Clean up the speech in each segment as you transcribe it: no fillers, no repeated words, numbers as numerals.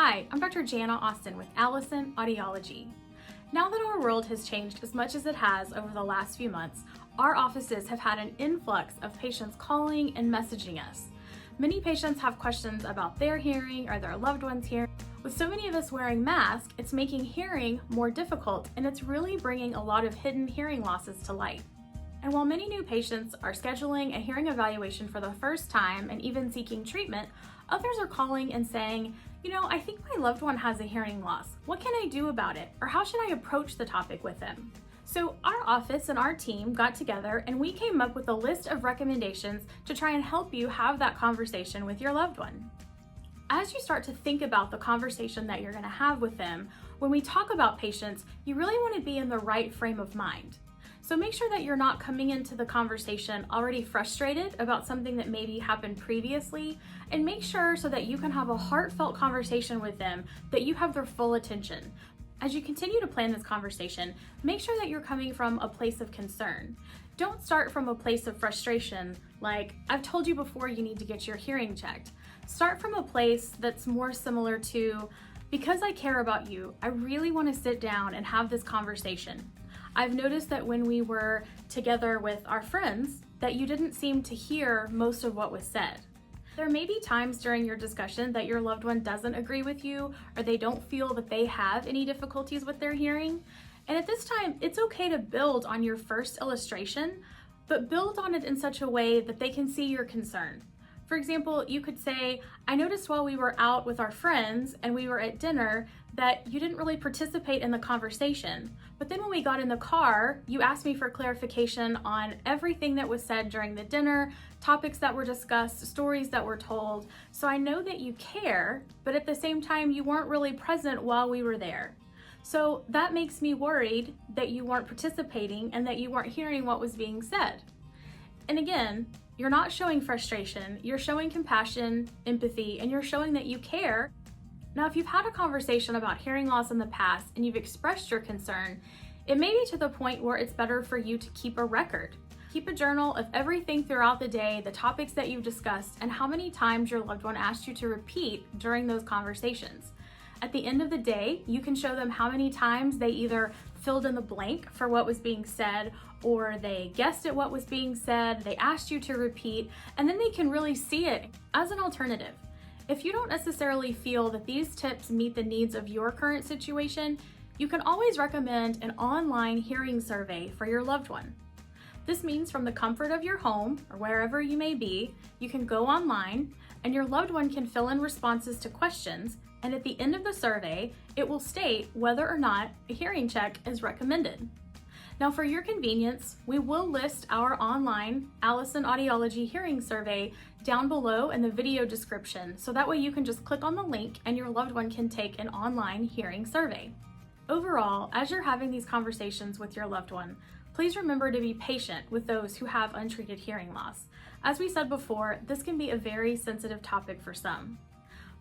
Hi, I'm Dr. Jana Austin with Allison Audiology. Now that our world has changed as much as it has over the last few months, our offices have had an influx of patients calling and messaging us. Many patients have questions about their hearing or their loved one's hearing. With so many of us wearing masks, it's making hearing more difficult, and it's really bringing a lot of hidden hearing losses to light. And while many new patients are scheduling a hearing evaluation for the first time and even seeking treatment, others are calling and saying, I think my loved one has a hearing loss. What can I do about it? Or how should I approach the topic with them? So our office and our team got together and we came up with a list of recommendations to try and help you have that conversation with your loved one. As you start to think about the conversation that you're going to have with them, when we talk about patients, you really want to be in the right frame of mind. So make sure that you're not coming into the conversation already frustrated about something that maybe happened previously, and make sure so that you can have a heartfelt conversation with them, that you have their full attention. As you continue to plan this conversation, make sure that you're coming from a place of concern. Don't start from a place of frustration, like, I've told you before you need to get your hearing checked. Start from a place that's more similar to, because I care about you, I really want to sit down and have this conversation. I've noticed that when we were together with our friends, that you didn't seem to hear most of what was said. There may be times during your discussion that your loved one doesn't agree with you, or they don't feel that they have any difficulties with their hearing. And at this time, it's okay to build on your first illustration, but build on it in such a way that they can see your concern. For example, you could say, I noticed while we were out with our friends and we were at dinner that you didn't really participate in the conversation. But then when we got in the car, you asked me for clarification on everything that was said during the dinner, topics that were discussed, stories that were told. So I know that you care, but at the same time, you weren't really present while we were there. So that makes me worried that you weren't participating and that you weren't hearing what was being said. And again, you're not showing frustration, you're showing compassion, empathy, and you're showing that you care. Now, if you've had a conversation about hearing loss in the past and you've expressed your concern, it may be to the point where it's better for you to keep a record. Keep a journal of everything throughout the day, the topics that you've discussed, and how many times your loved one asked you to repeat during those conversations. At the end of the day, you can show them how many times they either filled in the blank for what was being said, or they guessed at what was being said, they asked you to repeat, and then they can really see it as an alternative. If you don't necessarily feel that these tips meet the needs of your current situation, you can always recommend an online hearing survey for your loved one. This means from the comfort of your home or wherever you may be, you can go online and your loved one can fill in responses to questions, and at the end of the survey, it will state whether or not a hearing check is recommended. Now, for your convenience, we will list our online Allison Audiology hearing survey down below in the video description, so that way you can just click on the link and your loved one can take an online hearing survey. Overall, as you're having these conversations with your loved one, please remember to be patient with those who have untreated hearing loss. As we said before, this can be a very sensitive topic for some.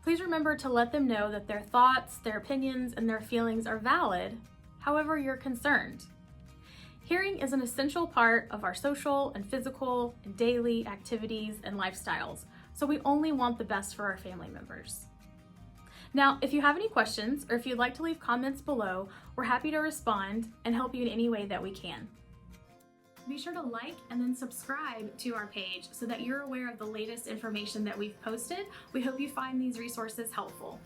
Please remember to let them know that their thoughts, their opinions, and their feelings are valid, however you're concerned. Hearing is an essential part of our social and physical and daily activities and lifestyles, so we only want the best for our family members. Now, if you have any questions or if you'd like to leave comments below, we're happy to respond and help you in any way that we can. Be sure to like and then subscribe to our page so that you're aware of the latest information that we've posted. We hope you find these resources helpful.